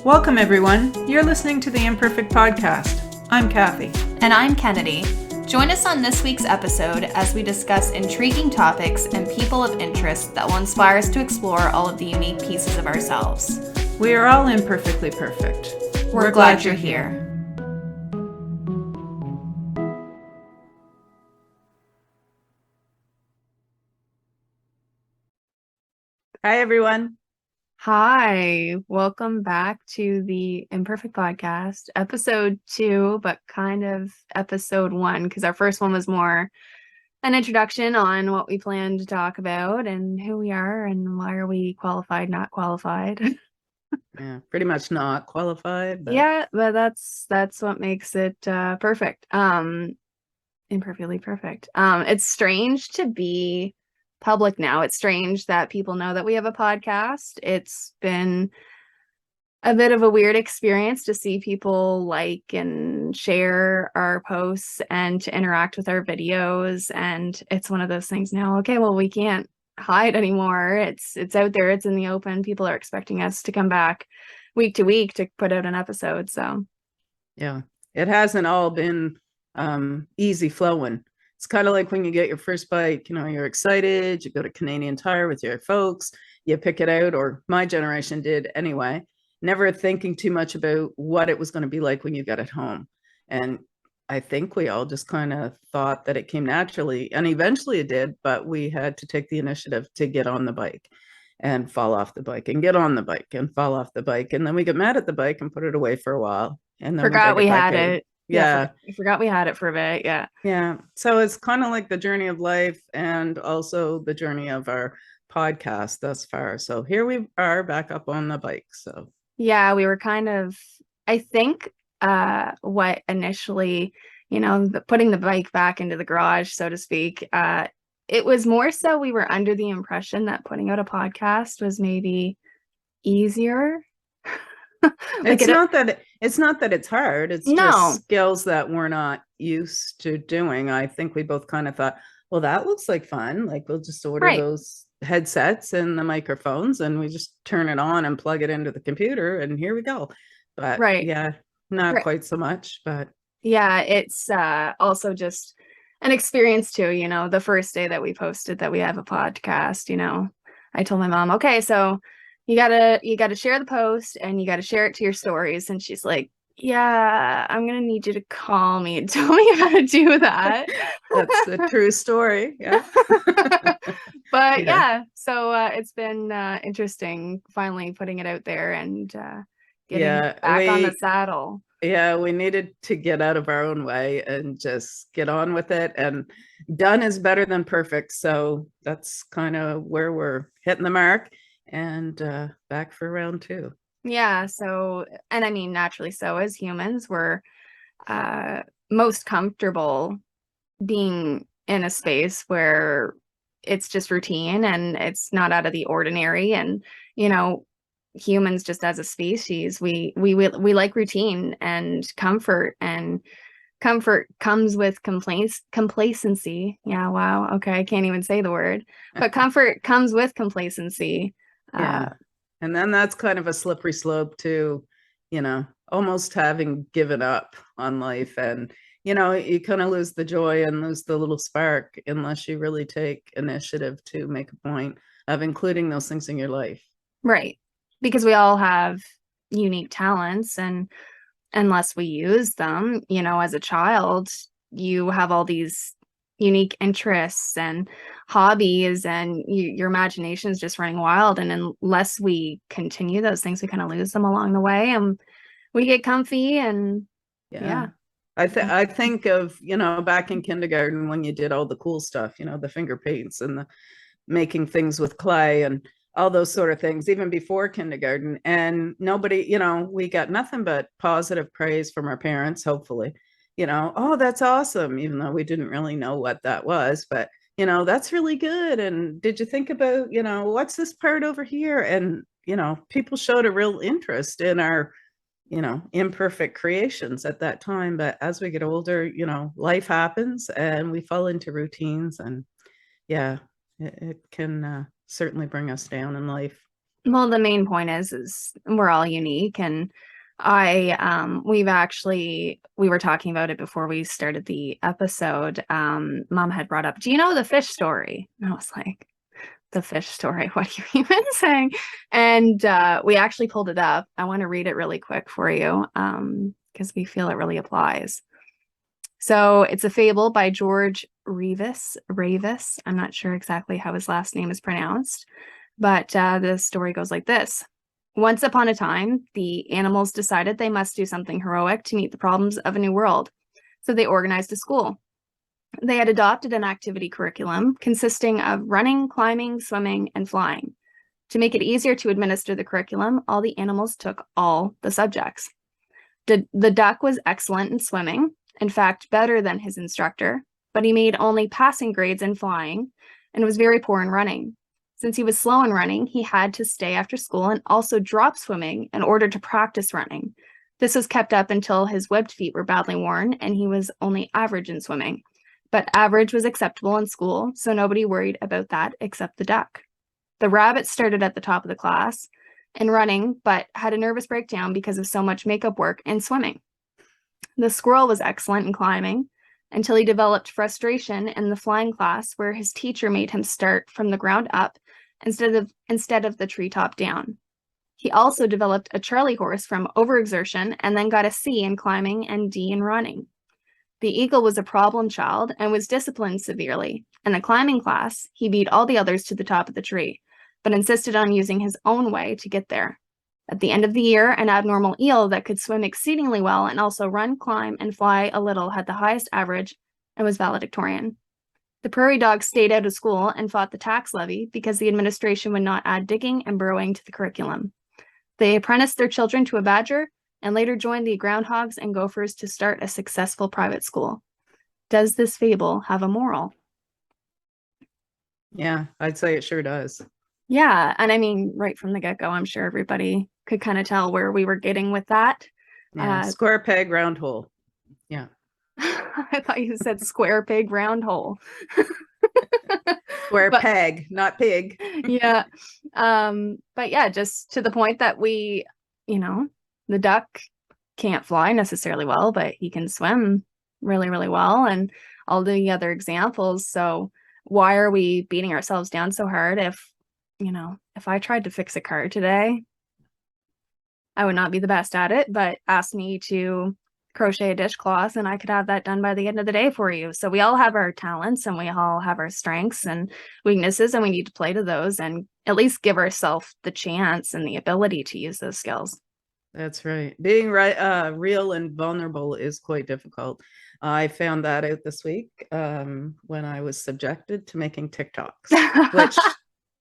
Welcome, everyone. You're listening to the ImPerfect Podcast. I'm Kathy. And I'm Kennedy. Join us on this week's episode as we discuss intriguing topics and people of interest that will inspire us to explore all of the unique pieces of ourselves. We are all imperfectly perfect. We're glad you're here. Hi, everyone. Hi, welcome back to the ImPerfect Podcast, episode 2, but kind of episode 1, because our first one was more an introduction on what we plan to talk about and who we are and why are we qualified, not qualified. Yeah, pretty much not qualified. But... Yeah, but that's what makes it perfect. Imperfectly perfect. It's strange to be public now. It's strange that people know that we have a podcast. It's been a bit of a weird experience to see people like and share our posts and to interact with our videos. And it's one of those things now, okay, well, we can't hide anymore. It's out there, it's in the open. People are expecting us to come back week to week to put out an episode. So yeah, it hasn't all been easy flowing. It's kind of like when you get your first bike, you're excited, you go to Canadian Tire with your folks, you pick it out, or my generation did anyway, never thinking too much about what it was going to be like when you got it home. And I think we all just kind of thought that it came naturally, and eventually it did, but we had to take the initiative to get on the bike and fall off the bike and get on the bike and fall off the bike. And then we get mad at the bike and put it away for a while. And then forgot we had it. Yeah. I forgot we had it for a bit. Yeah. Yeah. So it's kind of like the journey of life and also the journey of our podcast thus far. So here we are back up on the bike. So yeah, we were kind of, I think what initially, putting the bike back into the garage, so to speak, it was more so we were under the impression that putting out a podcast was maybe easier. It's not that it's hard. It's just skills that we're not used to doing. I think we both kind of thought, well, that looks like fun. Like we'll just order those headsets and the microphones and we just turn it on and plug it into the computer and here we go. But yeah, not quite so much. But yeah, it's also just an experience too. The first day that we posted that we have a podcast, I told my mom, okay, so you gotta share the post and you gotta share it to your stories. And she's like, yeah, I'm gonna need you to call me and tell me how to do that. That's a true story. Yeah. But yeah, so it's been interesting finally putting it out there and getting back on the saddle. Yeah, we needed to get out of our own way and just get on with it. And done is better than perfect. So that's kind of where we're hitting the mark. And back for round 2. Yeah, so, and I mean, naturally so, as humans, we're most comfortable being in a space where it's just routine and it's not out of the ordinary. And, humans just as a species, we like routine and comfort comes with complacency. Yeah, wow. Okay, I can't even say the word. But comfort comes with complacency. Yeah. And then that's kind of a slippery slope to, almost having given up on life. And, you kind of lose the joy and lose the little spark unless you really take initiative to make a point of including those things in your life. Right. Because we all have unique talents, and unless we use them, as a child, you have all these unique interests and hobbies and your imagination is just running wild, and unless we continue those things, we kind of lose them along the way and we get comfy. And yeah. I think of back in kindergarten when you did all the cool stuff, the finger paints and the making things with clay and all those sort of things, even before kindergarten. And nobody, we got nothing but positive praise from our parents, hopefully. Oh, that's awesome, even though we didn't really know what that was, but that's really good. And did you think about, what's this part over here? And people showed a real interest in our imperfect creations at that time. But as we get older, life happens and we fall into routines, and yeah, it can certainly bring us down in life. Well, the main point is we're all unique, and we were talking about it before we started the episode. Mom had brought up, do you know the fish story? And I was like, the fish story, what are you even saying? And we actually pulled it up. I want to read it really quick for you, because we feel it really applies. So it's a fable by George Ravis. I'm not sure exactly how his last name is pronounced, but the story goes like this. Once upon a time, the animals decided they must do something heroic to meet the problems of a new world. So they organized a school. They had adopted an activity curriculum consisting of running, climbing, swimming, and flying. To make it easier to administer the curriculum, all the animals took all the subjects. The duck was excellent in swimming, in fact, better than his instructor, but he made only passing grades in flying and was very poor in running. Since he was slow in running, he had to stay after school and also drop swimming in order to practice running. This was kept up until his webbed feet were badly worn and he was only average in swimming. But average was acceptable in school, so nobody worried about that except the duck. The rabbit started at the top of the class in running, but had a nervous breakdown because of so much makeup work and swimming. The squirrel was excellent in climbing until he developed frustration in the flying class, where his teacher made him start from the ground up instead of the treetop down. He also developed a Charlie horse from overexertion and then got a C in climbing and D in running. The eagle was a problem child and was disciplined severely. In the climbing class, he beat all the others to the top of the tree, but insisted on using his own way to get there. At the end of the year, an abnormal eel that could swim exceedingly well and also run, climb, and fly a little had the highest average and was valedictorian. The prairie dog stayed out of school and fought the tax levy because the administration would not add digging and burrowing to the curriculum. They apprenticed their children to a badger and later joined the groundhogs and gophers to start a successful private school. Does this fable have a moral? Yeah, I'd say it sure does. Yeah, and I mean, right from the get-go, I'm sure everybody could kind of tell where we were getting with that. Yeah, square peg, round hole. Yeah. I thought you said square peg, round hole. Square peg, not pig. Yeah. But yeah, just to the point that the duck can't fly necessarily well, but he can swim really, really well, and all the other examples. So why are we beating ourselves down so hard if I tried to fix a car today, I would not be the best at it, but ask me to crochet a dishcloth and I could have that done by the end of the day for you. So we all have our talents and we all have our strengths and weaknesses, and we need to play to those and at least give ourselves the chance and the ability to use those skills. That's right. Being real and vulnerable is quite difficult. I found that out this week when I was subjected to making TikToks, which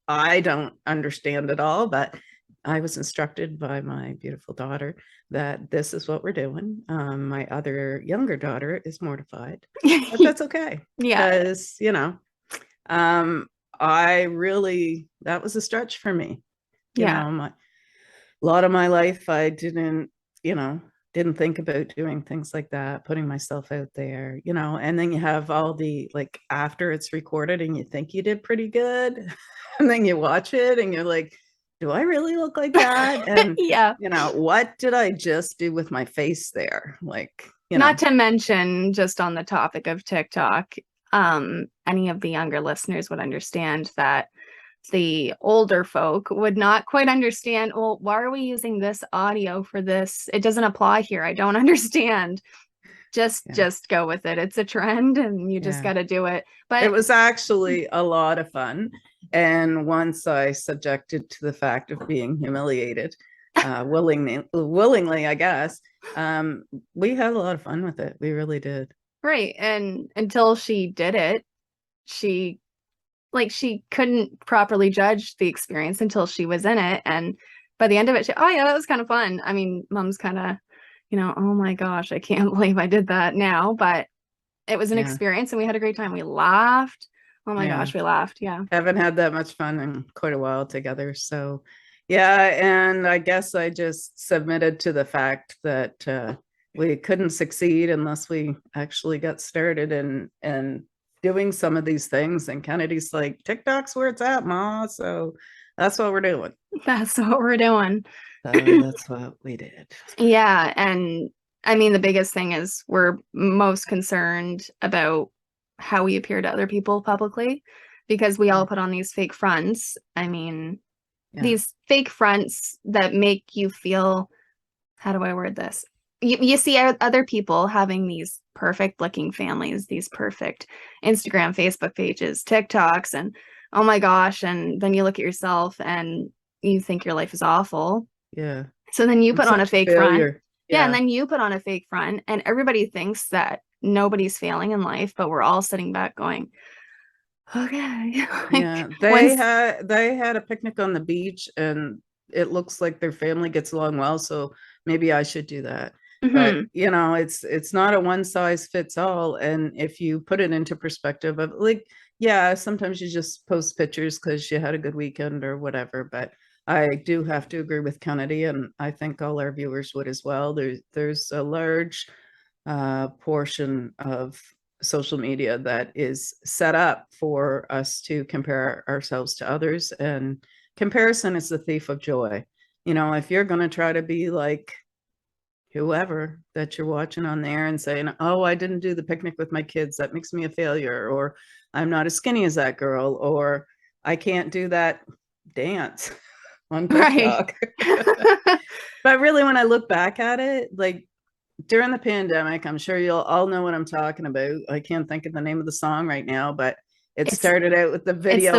I don't understand at all, but I was instructed by my beautiful daughter that this is what we're doing. My other younger daughter is mortified, but that's okay. Yeah. Because, that was a stretch for me. A lot of my life, I didn't think about doing things like that, putting myself out there, and then you have all the, like, after it's recorded and you think you did pretty good. And then you watch it and you're like, do I really look like that? And yeah, what did I just do with my face there? Like, not to mention, just on the topic of TikTok, any of the younger listeners would understand that the older folk would not quite understand, well, why are we using this audio for this? It doesn't apply here. I don't understand. Just go with it. It's a trend and you just got to do it. But it was actually a lot of fun. And once I subjected to the fact of being humiliated, willingly, I guess, we had a lot of fun with it. We really did. Right. And until she did it, she couldn't properly judge the experience until she was in it. And by the end of it, oh yeah, that was kind of fun. I mean, Mom's kind of, oh my gosh, I can't believe I did that now. But it was an experience and we had a great time. We laughed. Oh my gosh, we laughed. Yeah. Haven't had that much fun in quite a while together. So yeah. And I guess I just submitted to the fact that we couldn't succeed unless we actually got started and doing some of these things. And Kennedy's like, TikTok's where it's at, Ma. So That's what we're doing. That's what we're doing. That's what we did. Yeah. And I mean, the biggest thing is we're most concerned about how we appear to other people publicly, because we all put on these fake fronts. I mean, these fake fronts that make you feel, how do I word this? You see other people having these perfect looking families, these perfect Instagram, Facebook pages, TikToks, and oh my gosh. And then you look at yourself and you think your life is awful. Yeah. So then you I'm put on a such fake failure. front. And then you put on a fake front, and everybody thinks that nobody's failing in life, but we're all sitting back going, okay. Yeah, they had a picnic on the beach, and it looks like their family gets along well, so maybe I should do that. But you know, it's not a one size fits all, and if you put it into perspective of like, yeah, sometimes you just post pictures because you had a good weekend or whatever, but I do have to agree with Kennedy, and I think all our viewers would as well. There's a large portion of social media that is set up for us to compare ourselves to others, and comparison is the thief of joy. You know, if you're going to try to be like whoever that you're watching on there and saying, oh, I didn't do the picnic with my kids, that makes me a failure, or I'm not as skinny as that girl, or I can't do that dance on TikTok. Right. But really, when I look back at it, like during the pandemic, I'm sure you'll all know what I'm talking about. I can't think of the name of the song right now, but it started out with the video. It's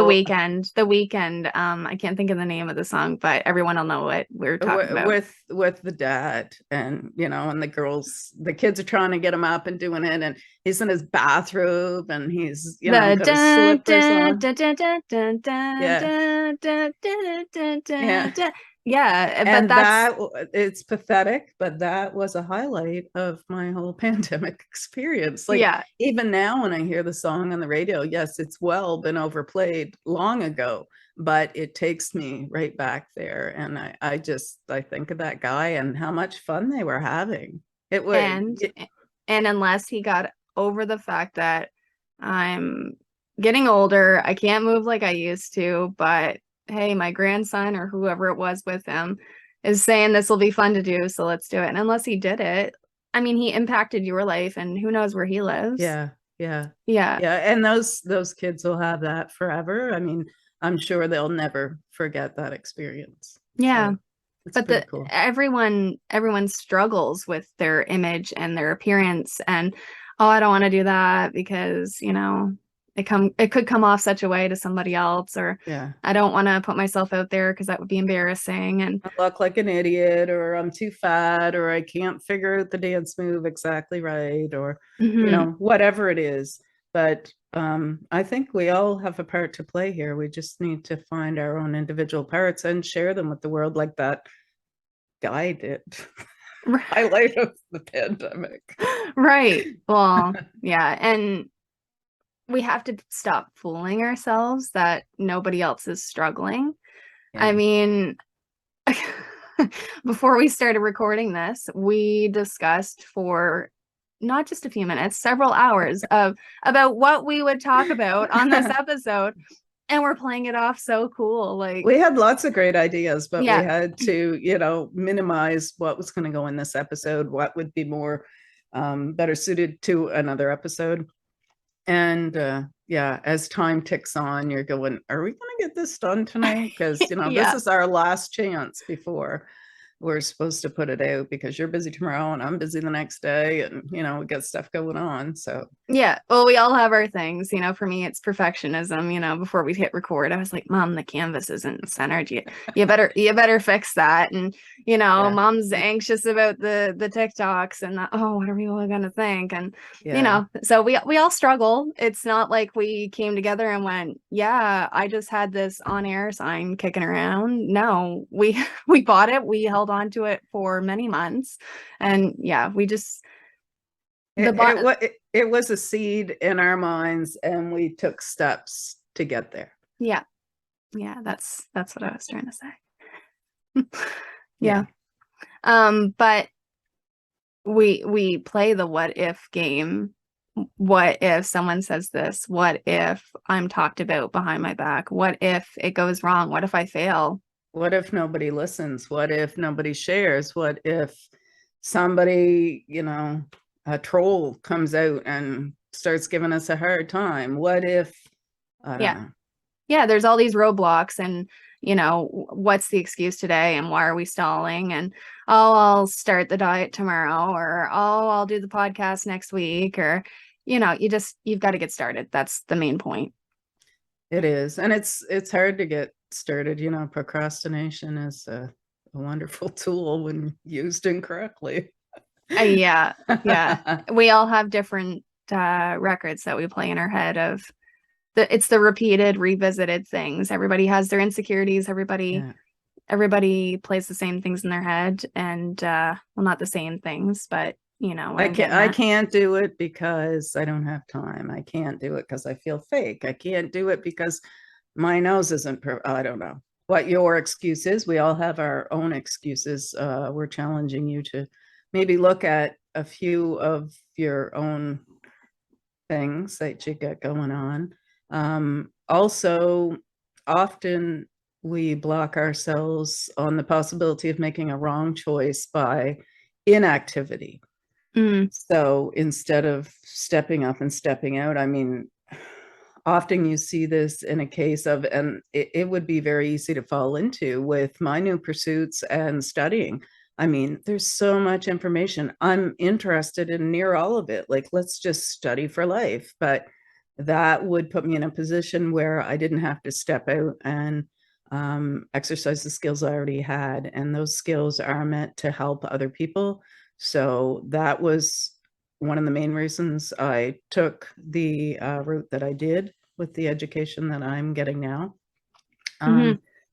The Weekend. I can't think of the name of the song, but everyone will know what we're talking about. With the dad, and you know, and the kids are trying to get him up and doing it, and he's in his bathrobe, and he's, you know, got his slippers on. Yeah, but it's pathetic, but that was a highlight of my whole pandemic experience. Like, even now when I hear the song on the radio, yes, it's well been overplayed long ago, but it takes me right back there. And I think of that guy and how much fun they were having. It was, and unless he got over the fact that I'm getting older, I can't move like I used to, but hey, my grandson or whoever it was with him is saying this will be fun to do, so let's do it. And unless he did it, I mean, he impacted your life, and who knows where he lives. Yeah. And those kids will have that forever. I mean, I'm sure they'll never forget that experience. Yeah. So but cool. Everyone struggles with their image and their appearance, and oh, I don't want to do that because, you know, it could come off such a way to somebody else, or I don't want to put myself out there because that would be embarrassing, and I look like an idiot, or I'm too fat, or I can't figure out the dance move exactly right, or you know, whatever it is. But I think we all have a part to play here. We just need to find our own individual parts and share them with the world, like that guy did. Highlight of the pandemic. Right. Well, yeah. And we have to stop fooling ourselves that nobody else is struggling. I mean, before we started recording this, we discussed for not just a few minutes, several hours about what we would talk about on this episode. And we're playing it off so cool. Like, we had lots of great ideas, but we had to, you know, minimize what was going to go in this episode, what would be more better suited to another episode. And as time ticks on, you're going, are we going to get this done tonight? Because, you know, this is our last chance before we're supposed to put it out, because you're busy tomorrow and I'm busy the next day, and you know, we got stuff going on. So well, we all have our things. You know, for me it's perfectionism. You know, before we hit record, I was like, Mom, the canvas isn't centered. You better fix that. And you know, Mom's anxious about the TikToks and what are we all gonna think? And you know, so we all struggle. It's not like we came together and went, I just had this on air sign kicking around. No, we bought it, we held on to it for many months, and we just it was a seed in our minds, and we took steps to get there. That's what I was trying to say. But we play the what if game what if someone says this? What if I'm talked about behind my back? What if it goes wrong? What if I fail? What if nobody listens? What if nobody shares? What if somebody, a troll comes out and starts giving us a hard time? What if, I don't Yeah. know. Yeah, there's all these roadblocks, and what's the excuse today, and why are we stalling? And oh, I'll start the diet tomorrow, or oh, I'll do the podcast next week, or you've got to get started. That's the main point. It is. And it's hard to get started. Procrastination is a wonderful tool when used incorrectly. Yeah. We all have different records that we play in our head of it's the repeated, revisited things. Everybody has their insecurities. Everybody plays the same things in their head, and well, not the same things, but I can't do it because I don't have time. I can't do it because I feel fake. I can't do it because my nose isn't I don't know what your excuse is. We all have our own excuses. We're challenging you to maybe look at a few of your own things that you got going on. Also, often we block ourselves on the possibility of making a wrong choice by inactivity. So instead of stepping up and stepping out, I mean, often you see this in a case of, and it would be very easy to fall into with my new pursuits and studying. I mean, there's so much information. I'm interested in near all of it. Like, let's just study for life. But that would put me in a position where I didn't have to step out and exercise the skills I already had. And those skills are meant to help other people. So that was one of the main reasons I took the route that I did with the education that I'm getting now.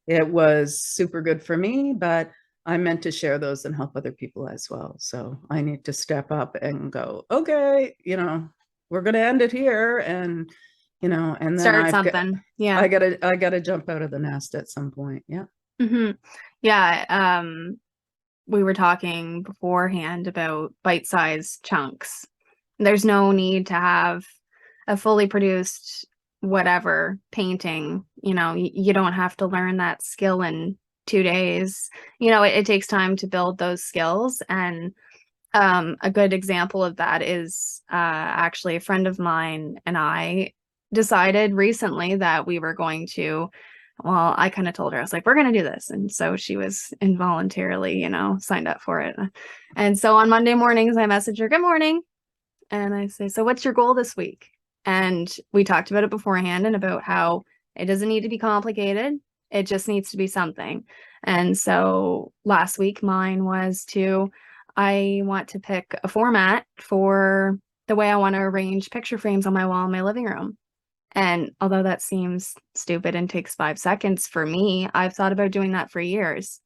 It was super good for me, but I'm meant to share those and help other people as well. So I need to step up and go, okay, we're going to end it here. And, and then start something. Yeah. I gotta jump out of the nest at some point. Yeah. Yeah. We were talking beforehand about bite-sized chunks. There's no need to have a fully produced whatever painting. You don't have to learn that skill in 2 days. It takes time to build those skills. And a good example of that is actually a friend of mine and I decided recently that we were going to, well, I kind of told her, I was like, we're going to do this. And so she was involuntarily, signed up for it. And so on Monday mornings, I message her, good morning. And I say, so what's your goal this week? And we talked about it beforehand and about how it doesn't need to be complicated. It just needs to be something. And so last week, mine was I want to pick a format for the way I want to arrange picture frames on my wall in my living room. And although that seems stupid and takes 5 seconds for me, I've thought about doing that for years.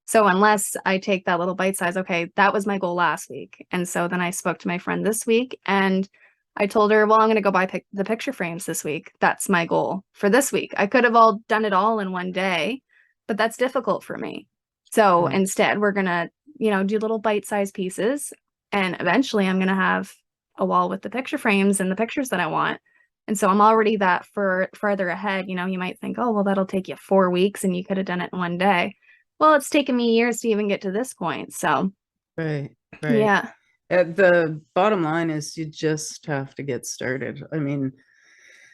So unless I take that little bite size, okay, that was my goal last week. And so then I spoke to my friend this week and I told her, well, I'm going to go buy the picture frames this week. That's my goal for this week. I could have done it all in one day, but that's difficult for me. So instead, we're going to, do little bite-sized pieces. And eventually I'm going to have a wall with the picture frames and the pictures that I want. And so I'm already that further ahead. You might think, oh, well, that'll take you 4 weeks and you could have done it in one day. Well, it's taken me years to even get to this point. So, right. Yeah. The bottom line is you just have to get started. I mean,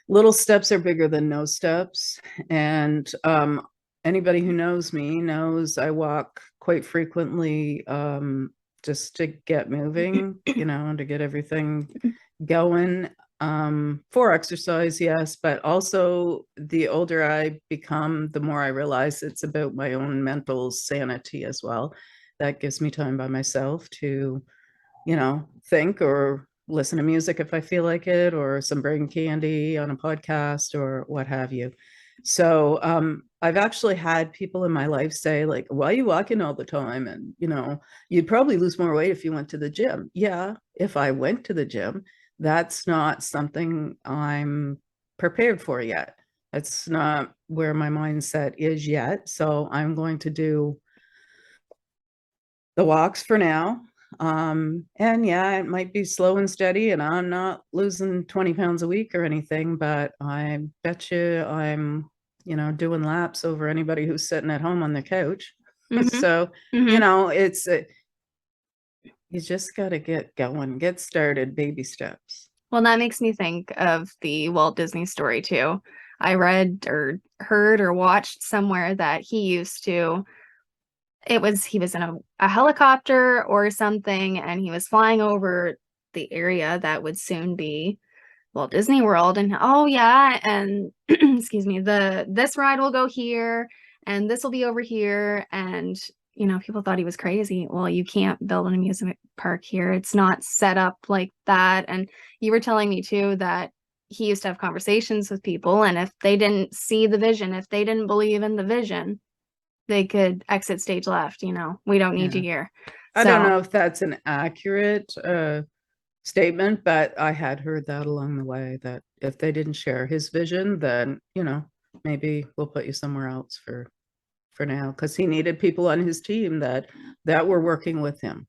little steps are bigger than no steps. And anybody who knows me knows I walk quite frequently just to get moving, to get everything going. For exercise, yes, but also the older I become, the more I realize it's about my own mental sanity as well. That gives me time by myself to, think or listen to music if I feel like it, or some brain candy on a podcast or what have you. So I've actually had people in my life say, like, why are you walking all the time? And, you'd probably lose more weight if you went to the gym. Yeah, if I went to the gym. That's not something I'm prepared for yet. It's not where my mindset is yet. So I'm going to do the walks for now. And yeah, it might be slow and steady, and I'm not losing 20 pounds a week or anything, but I bet you I'm, doing laps over anybody who's sitting at home on the couch. So, it's you just got to get going, get started, baby steps. Well, that makes me think of the Walt Disney story too. I read or heard or watched somewhere that he was in a helicopter or something, and he was flying over the area that would soon be Walt Disney World, and oh yeah, and excuse me, this ride will go here and this will be over here, and people thought he was crazy. Well, you can't build an amusement park here. It's not set up like that. And you were telling me too that he used to have conversations with people, and if they didn't see the vision, if they didn't believe in the vision, they could exit stage left. We don't need you here. I don't know if that's an accurate statement, but I had heard that along the way, that if they didn't share his vision, then, maybe we'll put you somewhere else for now, because he needed people on his team that were working with him.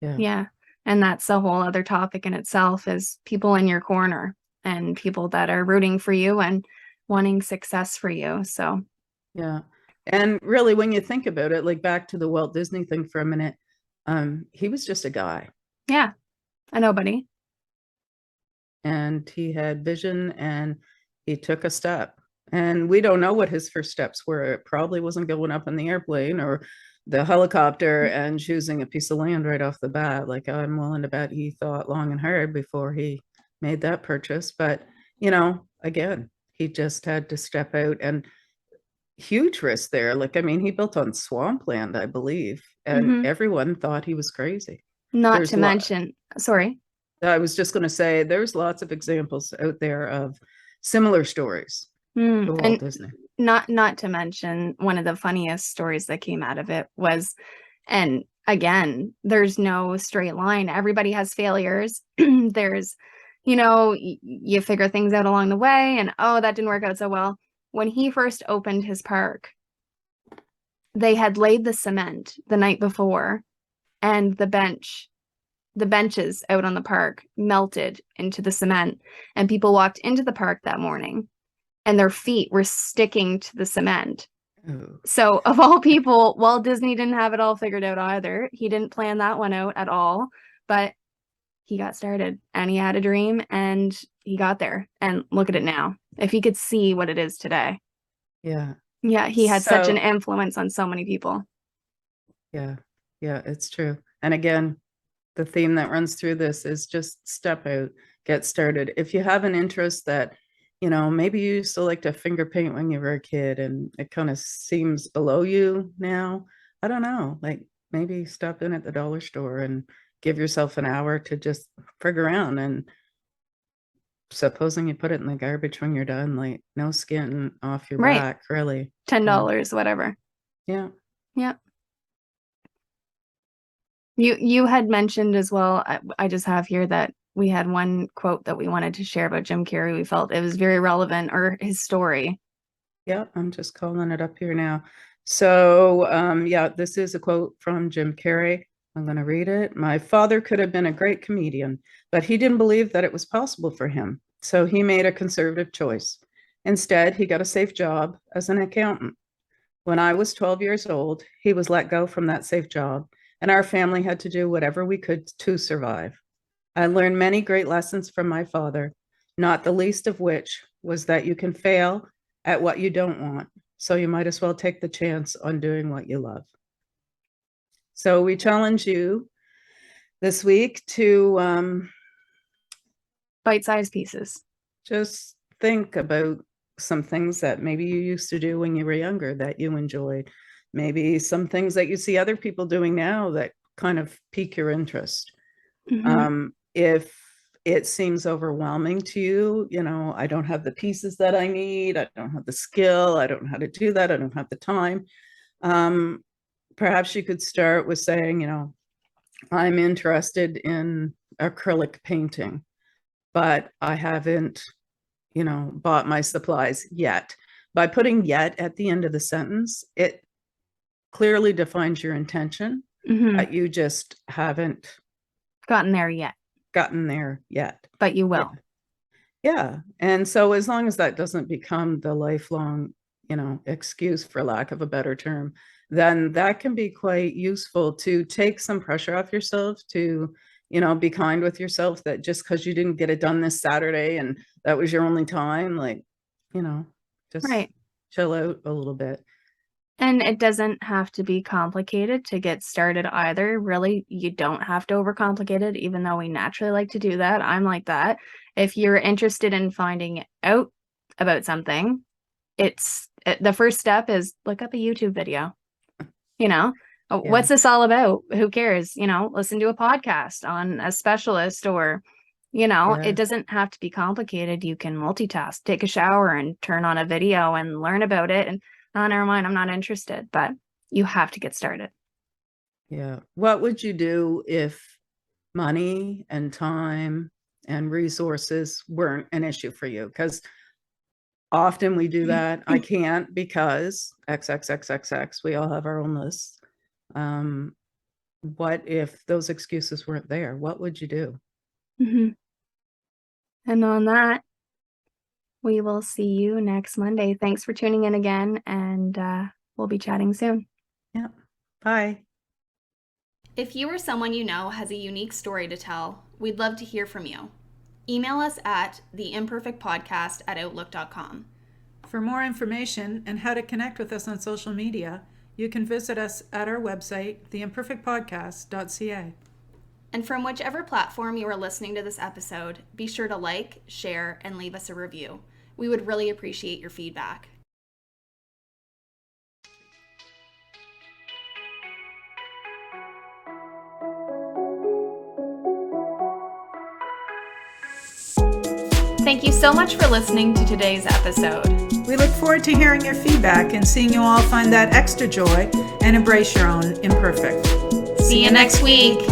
Yeah. And that's a whole other topic in itself, is people in your corner and people that are rooting for you and wanting success for you. So yeah. And really, when you think about it, like back to the Walt Disney thing for a minute, he was just a guy. Yeah, a nobody. And he had vision, and he took a step. And we don't know what his first steps were. It probably wasn't going up in the airplane or the helicopter and choosing a piece of land right off the bat. Like, I'm willing to bet he thought long and hard before he made that purchase. But, again, he just had to step out, and huge risk there. Like, I mean, he built on swampland, I believe, and everyone thought he was crazy. Not to mention, sorry. I was just going to say, there's lots of examples out there of similar stories. And Disney. Not to mention, one of the funniest stories that came out of it was, and again, there's no straight line. Everybody has failures. There's, you figure things out along the way, and oh, that didn't work out so well. When he first opened his park, they had laid the cement the night before, and the benches out on the park melted into the cement, and people walked into the park that morning and their feet were sticking to the cement. Ooh. So of all people, Walt Disney didn't have it all figured out either. He didn't plan that one out at all, but he got started, and he had a dream, and he got there, and look at it now. If he could see what it is today. Yeah. Yeah, he had such an influence on so many people. Yeah, it's true. And again, the theme that runs through this is just step out, get started. If you have an interest that, maybe you used to like to finger paint when you were a kid and it kind of seems below you now, I don't know, like maybe stop in at the dollar store and give yourself an hour to just frig around. And supposing you put it in the garbage when you're done, like no skin off your back, really. $10, whatever. Yeah. You had mentioned as well, I just have here that we had one quote that we wanted to share about Jim Carrey. We felt it was very relevant, or his story. Yeah, I'm just calling it up here now. So, this is a quote from Jim Carrey. I'm going to read it. My father could have been a great comedian, but he didn't believe that it was possible for him. So he made a conservative choice. Instead, he got a safe job as an accountant. When I was 12 years old, he was let go from that safe job, and our family had to do whatever we could to survive. I learned many great lessons from my father, not the least of which was that you can fail at what you don't want, so you might as well take the chance on doing what you love. So we challenge you this week to bite-sized pieces. Just think about some things that maybe you used to do when you were younger that you enjoyed. Maybe some things that you see other people doing now that kind of pique your interest. If it seems overwhelming to you, I don't have the pieces that I need, I don't have the skill, I don't know how to do that, I don't have the time. Perhaps you could start with saying, I'm interested in acrylic painting, but I haven't, bought my supplies yet. By putting yet at the end of the sentence, it clearly defines your intention. Mhm. that you just haven't Gotten there yet, gotten there yet. but you will. Yeah. And so as long as that doesn't become the lifelong, excuse, for lack of a better term, then that can be quite useful to take some pressure off yourself, to, be kind with yourself, that just because you didn't get it done this Saturday and that was your only time, like, just Right. chill out a little bit. And it doesn't have to be complicated to get started either. Really, you don't have to overcomplicate it, even though we naturally like to do that. I'm like that. If you're interested in finding out about something, the first step is look up a YouTube video. What's this all about? Who cares? Listen to a podcast on a specialist, or it doesn't have to be complicated. You can multitask, take a shower and turn on a video and learn about it. And oh, never mind, I'm not interested, but you have to get started. Yeah. What would you do if money and time and resources weren't an issue for you? Because often we do that. I can't because XXXXX. We all have our own lists. What if those excuses weren't there? What would you do? Mm-hmm. And on that, we will see you next Monday. Thanks for tuning in again, and we'll be chatting soon. Yeah. Bye. If you or someone you know has a unique story to tell, we'd love to hear from you. Email us at theimperfectpodcast@outlook.com. For more information and how to connect with us on social media, you can visit us at our website, theimperfectpodcast.ca. And from whichever platform you are listening to this episode, be sure to like, share, and leave us a review. We would really appreciate your feedback. Thank you so much for listening to today's episode. We look forward to hearing your feedback and seeing you all find that extra joy and embrace your own imperfect. See you next week.